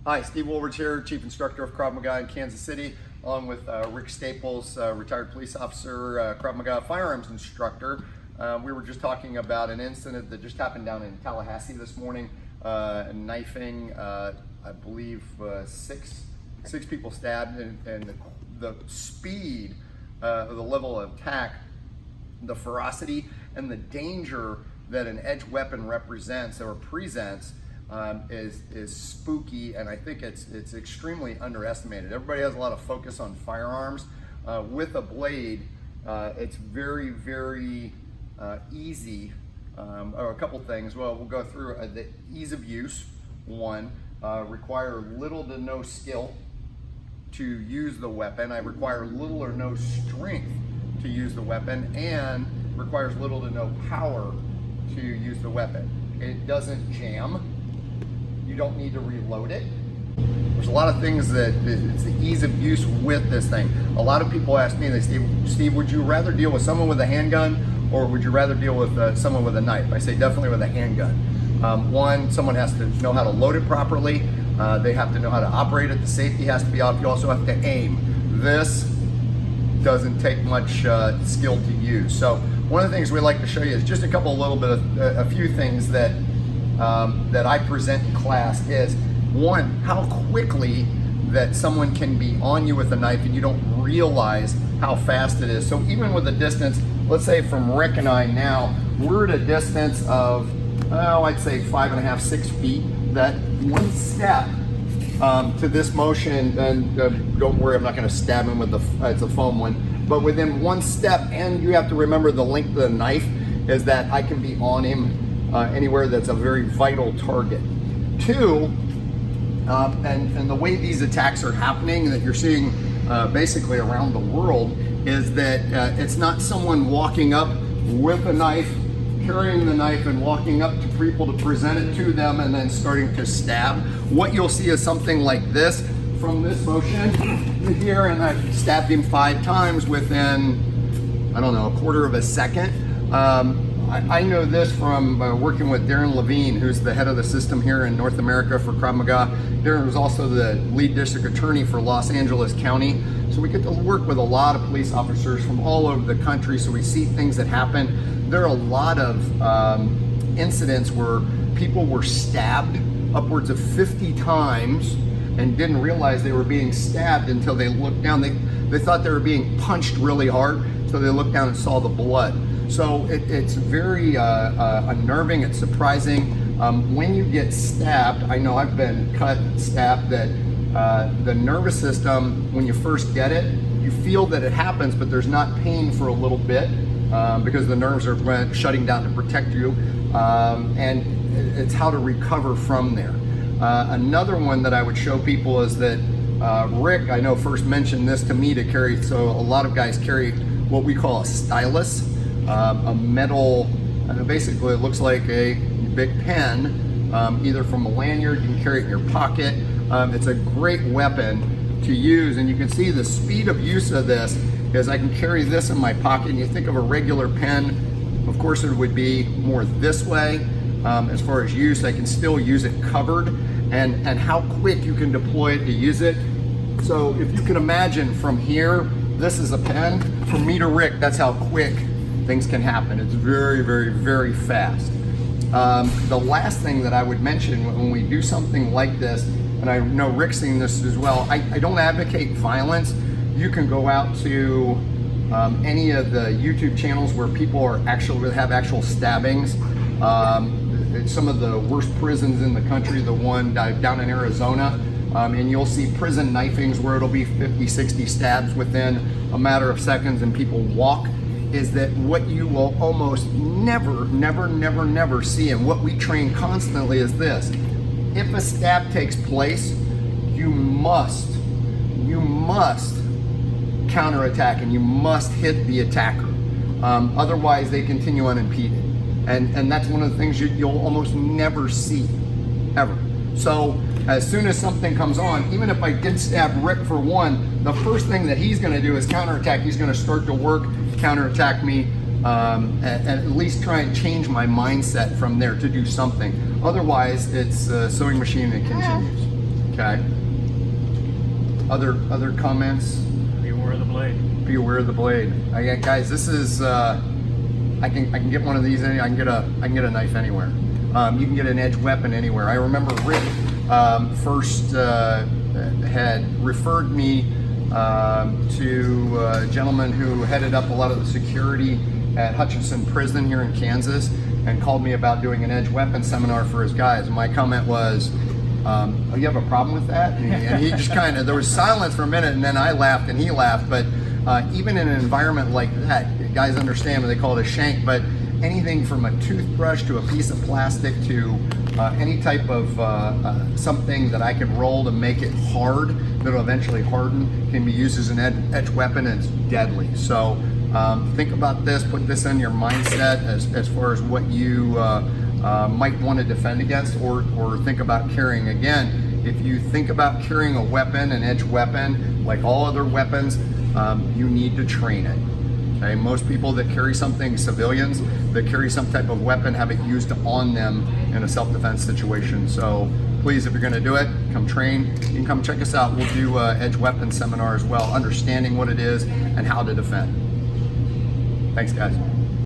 Hi, Steve Woolridge here, Chief Instructor of Krav Maga in Kansas City, along with Rick Staples, retired police officer, Krav Maga firearms instructor. We were just talking about an incident that just happened down in Tallahassee this morning, knifing, I believe, six people stabbed, and the speed, the level of attack, the ferocity, and the danger that an edge weapon represents or presents is spooky, and I think it's extremely underestimated. Everybody has a lot of focus on firearms. With a blade, it's very, very easy. Or a couple things. Well, we'll go through the ease of use. One, require little to no skill to use the weapon. I require little or no strength to use the weapon, and requires little to no power to use the weapon. It doesn't jam. You don't need to reload it. There's a lot of things that it's the ease of use with this thing. A lot of people ask me, they say, Steve, would you rather deal with someone with a handgun or would you rather deal with someone with a knife? I say definitely with a handgun. One, someone has to know how to load it properly. They have to know how to operate it. The safety has to be off. You also have to aim. This doesn't take much skill to use. So one of the things we like to show you is just a few things that that I present in class is, one, how quickly that someone can be on you with a knife and you don't realize how fast it is. So even with a distance, let's say from Rick and I now, we're at a distance of, I'd say 5.5, 6 feet. That one step to this motion, and don't worry, I'm not gonna stab him with it's a foam one, but within one step, and you have to remember the length of the knife, is that I can be on him anywhere that's a very vital target. Two, and the way these attacks are happening that you're seeing basically around the world is that it's not someone walking up with a knife, carrying the knife and walking up to people to present it to them and then starting to stab. What you'll see is something like this from this motion here, and I've stabbed him 5 times within, I don't know, a quarter of a second. I know this from working with Darren Levine, who's the head of the system here in North America for Krav Maga. Darren was also the lead district attorney for Los Angeles County. So we get to work with a lot of police officers from all over the country, so we see things that happen. There are a lot of incidents where people were stabbed upwards of 50 times and didn't realize they were being stabbed until they looked down. They thought they were being punched really hard, so they looked down and saw the blood. So it's very unnerving, it's surprising. When you get stabbed, I know I've been cut, stabbed, that the nervous system, when you first get it, you feel that it happens, but there's not pain for a little bit because the nerves are shutting down to protect you, and it's how to recover from there. Another one that I would show people is that Rick, I know, first mentioned this to me to carry, so a lot of guys carry what we call a stylus. A metal, basically it looks like a big pen, either from a lanyard, you can carry it in your pocket. It's a great weapon to use, and you can see the speed of use of this is I can carry this in my pocket, and you think of a regular pen, of course it would be more this way. As far as use, I can still use it covered, and how quick you can deploy it to use it. So if you can imagine from here, this is a pen, from me to Rick, that's how quick things can happen. It's very, very, very fast. The last thing that I would mention when we do something like this, and I know Rick's seen this as well, I don't advocate violence. You can go out to any of the YouTube channels where people are have actual stabbings. Some of the worst prisons in the country, the one down in Arizona, and you'll see prison knifings where it'll be 50, 60 stabs within a matter of seconds and people walk. Is that what you will almost never see, and what we train constantly is this: if a stab takes place, you must counterattack and you must hit the attacker. Otherwise, they continue unimpeded, and that's one of the things you'll almost never see, ever. So as soon as something comes on, even if I did stab Rick for one, the first thing that he's going to do is counterattack. He's going to start to work, counterattack me, and at least try and change my mindset from there to do something. Otherwise, it's a sewing machine and it continues. Okay. Okay. Other comments? Be aware of the blade. Be aware of the blade. Guys, this is I can get one of these. I can get a knife anywhere. You can get an edge weapon anywhere. I remember Rick first had referred me to a gentleman who headed up a lot of the security at Hutchinson Prison here in Kansas, and called me about doing an edge weapon seminar for his guys. And my comment was, oh, you have a problem with that? And he just kind of, there was silence for a minute, and then I laughed and he laughed. But even in an environment like that, guys understand when they call it a shank, but anything from a toothbrush to a piece of plastic to any type of something that I can roll to make it hard, that'll eventually harden, can be used as an edge weapon, and it's deadly. So think about this, put this in your mindset as far as what you might want to defend against, or think about carrying. Again, if you think about carrying a weapon, an edge weapon, like all other weapons, you need to train it. Okay? Most people that carry something, civilians that carry some type of weapon, have it used on them in a self-defense situation. So please, if you're going to do it, come train. You can come check us out. We'll do edge weapon seminar as well, understanding what it is and how to defend. Thanks, guys.